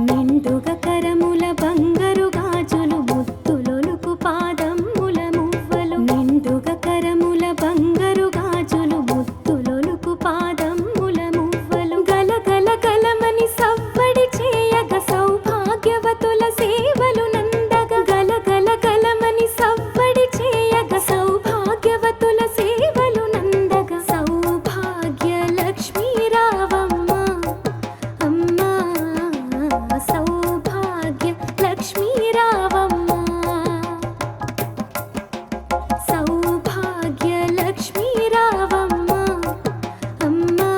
నిండుగ కరముల బంగారు గాజులు ముత్తులొలుకు పాదమ్ముల మువ్వలు నిండుగ కరముల బంగారు గాజులు ముత్తులొలుకు పాదమ్ముల మువ్వలు గలగల గలమని సవ్వడి చేయగ సౌభాగ్యవతుల సేవలు నందగ గలగల గలమని సవ్వడి చేయగ సౌభాగ్యవతుల సేవలు నందగ సౌభాగ్య లక్ష్మీ రావమ్మ అమ్మా సౌభాగ్య లక్ష్మీ రావమ్మ సౌభాగ్య లక్ష్మీ రావమ్మ అమ్మా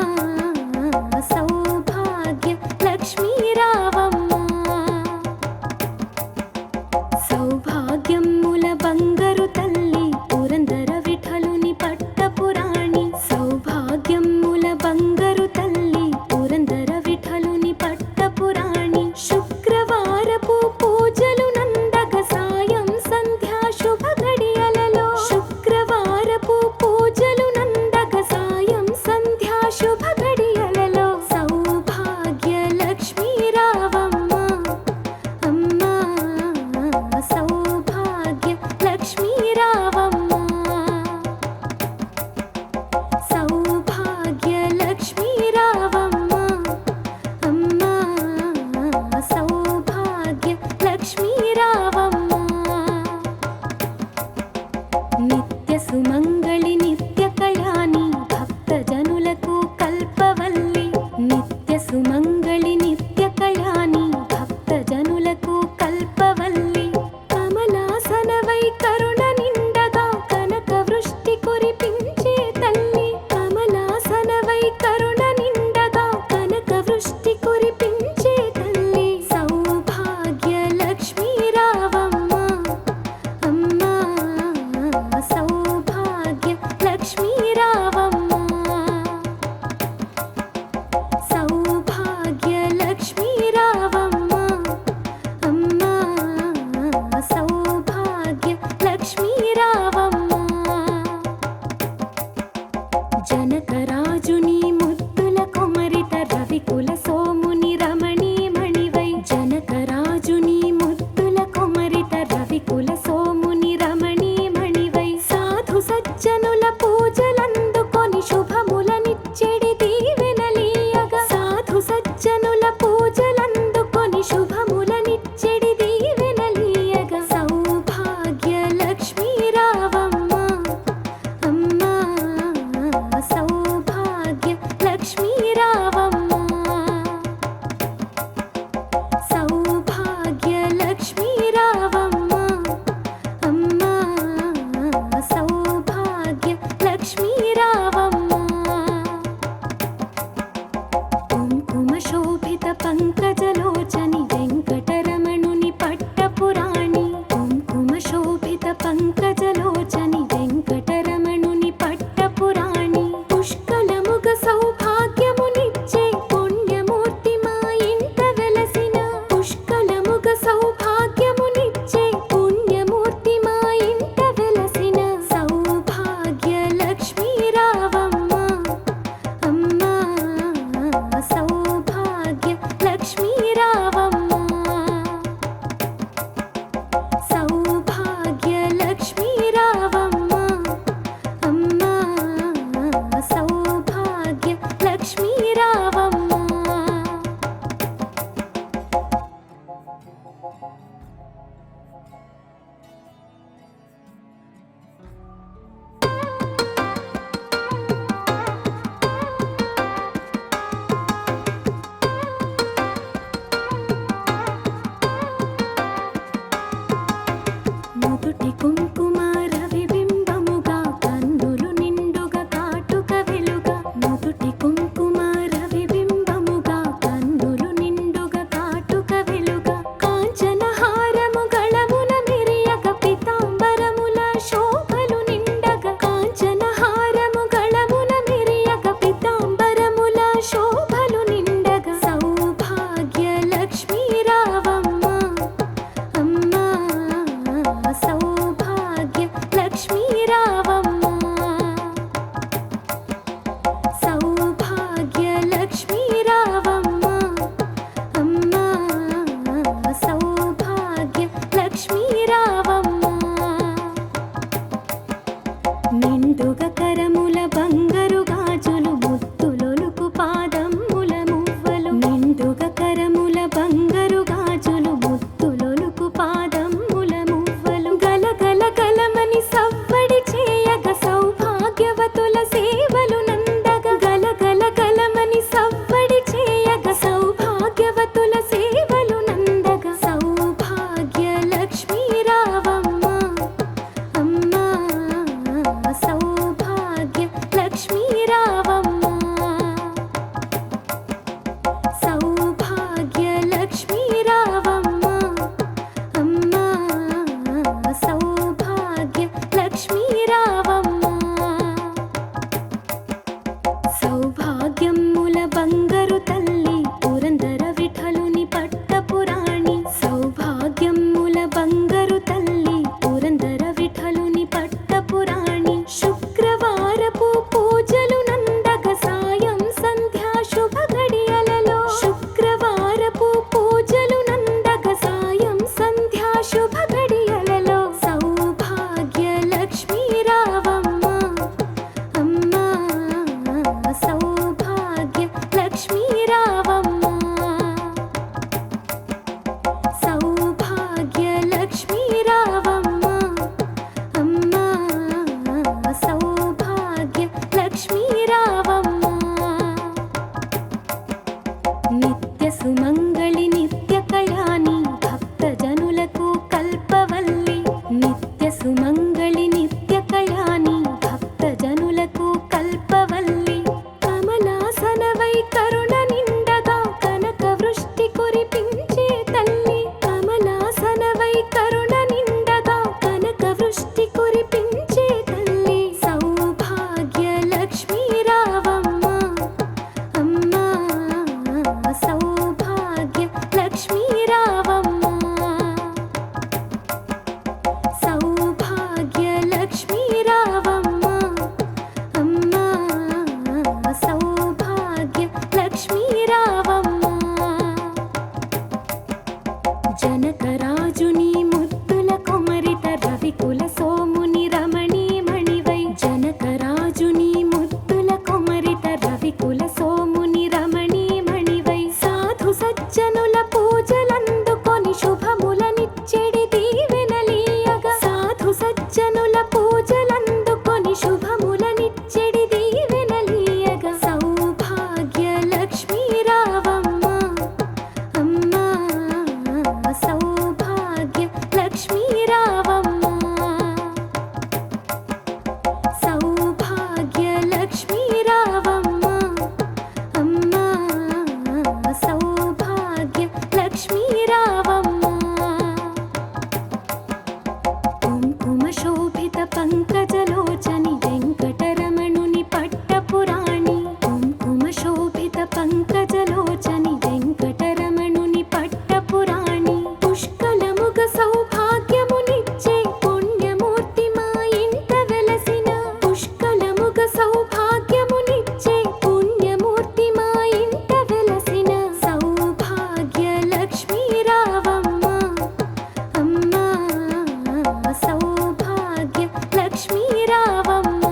సౌభాగ్య లక్ష్మీ రావమ్మ సౌభాగ్యముల బంగారు తల్లి పురందర విఠలుని పట్టపురాణి సౌభాగ్యముల బంగారు తల్లి పురందర విఠలుని పట్టపురాణి శుక్రవారపు పూజలు నందగ సాయం సంధ్యా శుభ గడియలలో శుక్రవారపు పూజలు నందగ సాయం సంధ్యా శుభ గడియలలో సౌభాగ్య లక్ష్మీ రావమ్మ అమ్మా సౌభాగ్య లక్ష్మీ రావమ్మ సౌభాగ్య లక్ష్మీ రావమ్మ అమ్మా సౌభాగ్య లక్ష్మీ రావమ్మ నిత్య సుమంగళి నిత్య కళ్యాణి భక్త జనులకు కల్పవల్లి నిత్య సుమంగళి నిత్య కళ్యాణి భక్త జనులకు కల్పవల్లి కమలాసనవై కరుణ నిండగా కనక వృష్టి కురిపించే తల్లి కమలాసనవై కరుణ నిండగా కనక వృష్టి కురిపించే తల్లి సౌభాగ్య లక్ష్మీ రావమ్మ అమ్మా సౌభాగ్య లక్ష్మీ రావమ్మ సౌభాగ్య లక్ష్మీ రావమ్మ అమ్మా సౌభాగ్య లక్ష్మీ రావమ్మ జనకరాజుని ముద్దుల కుమరిత రవికుల సోముని రమణీ మణివై జనకరాజుని ముద్దుల కుమరిత రవికుల సోముని రమణీ మణివై సాధు సజ్జనుల పూజలందుకొని శుభములనిచ్చెడి దీవెనలీయగ సాధు సజ్జనుల పూజలందుకొని శుభములనిచ్చెడి దీవెనలీయగ సౌభాగ్య లక్ష్మీ రావమ్మ అమ్మా సౌభాగ్య లక్ష్మీ రావమ్మ సౌభాగ్య లక్ష్మీ రావమ్మ అమ్మా సౌభాగ్య లక్ష్మీ రావమ్మ కుంకుమ శోభిత పంకజలోచని వెంకటరమణుని పట్టపురాణి కుంకుమ శోభిత పంకజలోచని వెంకటరమణుని పట్టపురాణి పుష్కలముగ సౌభాగ్యమునిచ్చే పుణ్యమూర్తి మా ఇంట వెలసిన పుష్కలముగ సౌభాగ్యమునిచ్చే పుణ్యమూర్తి మా ఇంట వెలసిన సౌభాగ్య లక్ష్మీ రావమ్మ అమ్మా సౌభాగ్య లక్ష్మీ రావమ్మ లక్ష్మీ రావమ్మ సౌభాగ్య లక్ష్మీ రావమ్మ అమ్మా సౌభాగ్య లక్ష్మీ రావమ్మ జనకరాజుని ముద్దుల కొమరిత రవికుల సోముని రమణీమణివై జనకరాజుని ముద్దుల కొమరిత రవికుల సోముని రమణీమణివై సాధు సజ్జనుల పూజలందుకొని శుభములనిచ్చెడి దీవెనలీయగా సాధు సజ్జనుల పూజలందుకొని శుభములనిచ్చెడి దీవెనలీయగా సౌభాగ్య లక్ష్మీ రావమ్మ అమ్మా సౌభాగ్య లక్ష్మీ రావమ్మ సౌభాగ్య లక్ష్మీ రావమ్మ అమ్మా సౌభాగ్య లక్ష్మీ రావమ్మ కుంకుమ శోభిత పంకజలోచని వెంకటరమణుని పట్టపురాణి కుంకుమ శోభిత పంకజలోచని వెంకటరమణుని పట్టపురాణి పుష్కలముగ సౌభాగ్యమునిచ్చే పుణ్యమూర్తి మా ఇంట వెలసిన పుష్కలముగ సౌభాగ్యమునిచ్చే పుణ్యమూర్తి మా ఇంట వెలసిన సౌభాగ్య లక్ష్మీ రావమ్మ అమ్మా సౌభాగ్య లక్ష్మీ రావమ్మ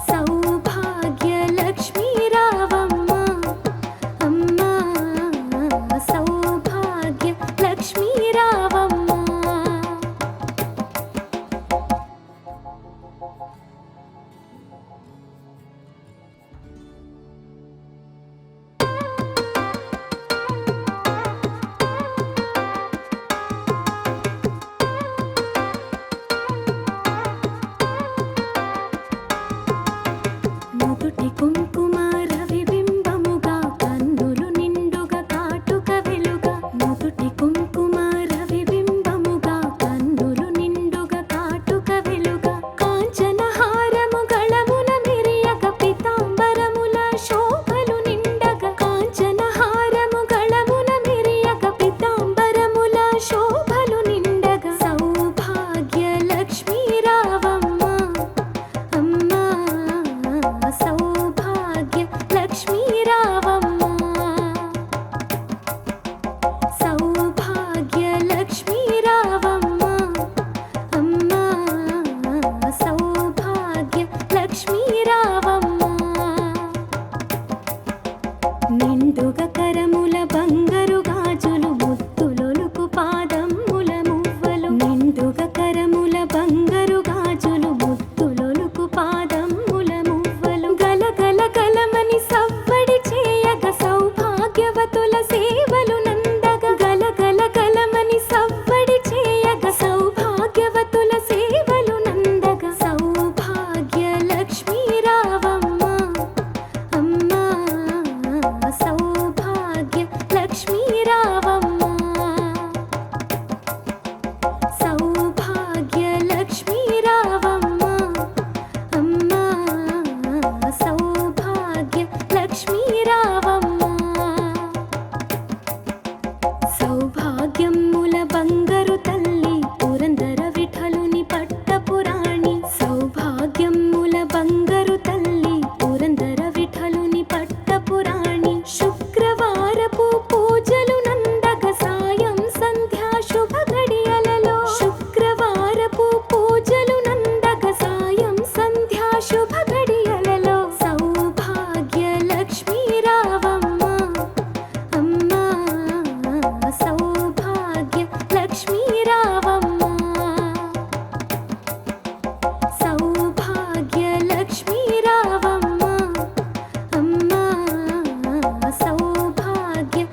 సౌభాగ్య లక్ష్మీ రావమ్మ అమ్మా సౌభాగ్య లక్ష్మీ రావమ్మ నుదుటి కుంకుమ రవిబింబముగా కన్నులు నిండుగా కాటుక వెలుగా నుదుటి కుంకుమ రవిబింబముగా కన్నులు నిండుగా కాటుక వెలుగా కాంచన హారము గళమున మెరియగ పీతాంబరముల శోభలు నిండగా కాంచన హారము గళమున మెరియగ పీతాంబరముల శోభలు నిండగా సౌభాగ్య లక్ష్మీ రావమ్మ అమ్మా సౌభాగ్య లక్ష్మీ రావమ్మ సౌభాగ్య లక్ష్మీ రావమ్మ అమ్మా సౌభాగ్య లక్ష్మీ రావమ్మ నిండుగా కరముల బంగారు గాజులు ముత్తులొలుకు పాదమ్ముల మువ్వలు నిండుగా కరముల బంగారు గాజులు ముత్తులొలుకు పాదమ్ముల మువ్వలు గలగల గలమని సవ్వడి చేయగ సౌభాగ్యవతుల సేవలు నందగ గలగల గలమని సవ్వడి చేయగ సౌభాగ్యవతుల సేవలు నందగ సౌభాగ్య లక్ష్మీ రావమ్మ అమ్మా సౌభాగ్య లక్ష్మీ రావమ్మ సౌభాగ్య లక్ష్మీ రావమ్మ అమ్మా సౌభాగ్య లక్ష్మీ రావమ్మ సౌభాగ్యముల బంగారు తల్లి పురందర విఠలుని పట్టపురాణి సౌభాగ్యముల బంగారు తల్లి పురందర విఠలుని పట్టపురాణి శుక్రవారపు పూజలు నందగ సాయం సంధ్యా శుభ గడియలలో శుక్రవారపు పూజలు నందగ సాయం సంధ్యా శుభ గడియలలో సౌభాగ్య లక్ష్మీ రావమ్మ అమ్మా సౌభాగ్య లక్ష్మీ రావమ్మ సౌభాగ్య లక్ష్మీ రావమ్మ అమ్మా సౌభాగ్య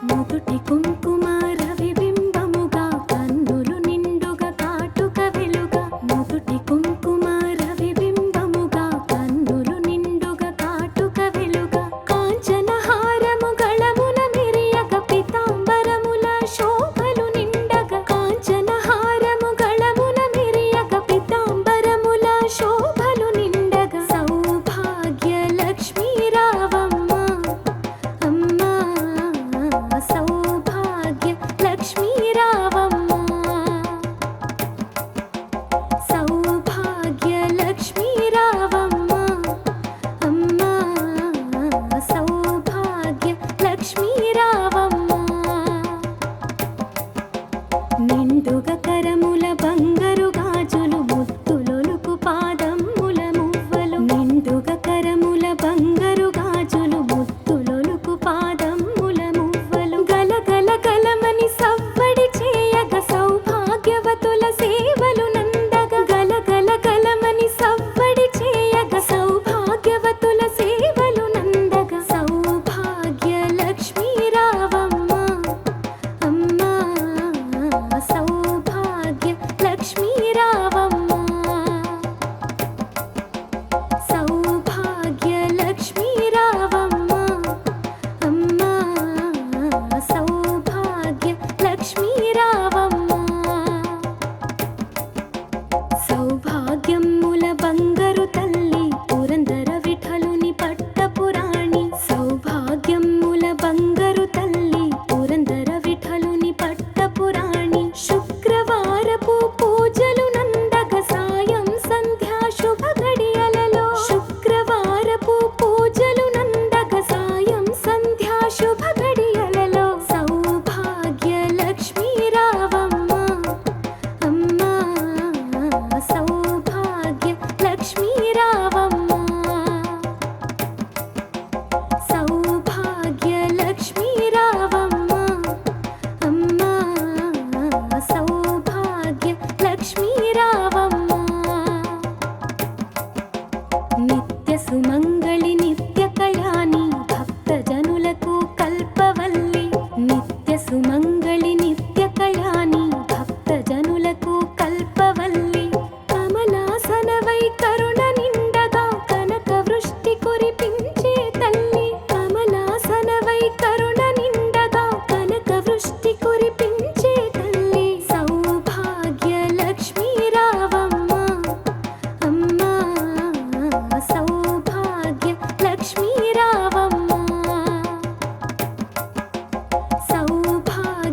నుదుటి కుంకుమ రవిబింబముగా కన్నులు నిండుగా కాటుక వెలుగా నుదుటి కుంకుమ రవిబింబముగా కన్నులు నిండుగా కాటుక వెలుగా కాంచన హారము గళమున మెరియగ పీతాంబరముల శోభలు నిండగా కాంచన హారము గళమున మెరియగ పీతాంబరముల శోభలు నిండగా సౌభాగ్య లక్ష్మీ రావమ్మ అమ్మా సౌభాగ్య లక్ష్మీ రావమ్మ సౌభాగ్య లక్ష్మీ రావమ్మ అమ్మా సౌభాగ్య లక్ష్మీ రావమ్మ నిండుగా కరముల బంగారు గాజులు ముత్తులొలుకు పాదముల మువ్వలు నిండుగా కరముల బంగారు గాజులు ముత్తులొలుకు పాదముల మువ్వలు గలగల గలమని సవ్వడి చేయగ సౌభాగ్యవతుల సేవలు నందగ గలగల గలమని సవ్వడి చేయగ సౌభాగ్యవతుల సేవలు నందగ సౌభాగ్య లక్ష్మీ రావమ్మ అమ్మా సౌభాగ్య లక్ష్మీ రావమ్మ సౌభాగ్య లక్ష్మీ రావమ్మ అమ్మా సౌభాగ్య లక్ష్మీ రావమ్మ సౌభాగ్యముల బంగారు తల్లి పురందర విఠలుని పట్టపురాణి సౌభాగ్యముల బంగారు తల్లి పురందర విఠలుని పట్టపురాణి శుక్రవారపు పూజలు నందగ సాయం సంధ్యా శుభ గడియలలో శుక్రవారపు పూజలు నందగ సాయం సంధ్యా శుభ గడియలలో సౌభాగ్య లక్ష్మీ రావమ్మ అమ్మా సౌభాగ్య లక్ష్మీ రావమ్మ సౌభాగ్య లక్ష్మీ రావమ్మ అమ్మా సౌభాగ్య లక్ష్మీ రావమ్మ సౌభాగ్య లక్ష్మీ రావమ్మ సౌభాగ్య లక్ష్మీ రావమ్మ అమ్మా సౌభాగ్య లక్ష్మీ రావమ్మ సౌభాగ్య లక్ష్మీ రావమ్మ సౌభాగ్య లక్ష్మీ రావమ్మ నిత్య సుమంగళి నిత్య కళ్యాణి భక్త జనులకు కల్పవల్లి నిత్య సుమంగళి నిత్య కళ్యాణి భక్త జనులకు కల్పవల్లి కమలాసనవై కరుణ నిండగా కనక వృష్టి కురిపించే తల్లి కమలాసనవై కరుణ నిండగా కనక వృష్టి కురిపించే తల్లి సౌభాగ్య లక్ష్మీ రావమ్మ అమ్మా సౌభాగ్య లక్ష్మీ రావమ్మ సౌభాగ్య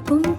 కుంకుమ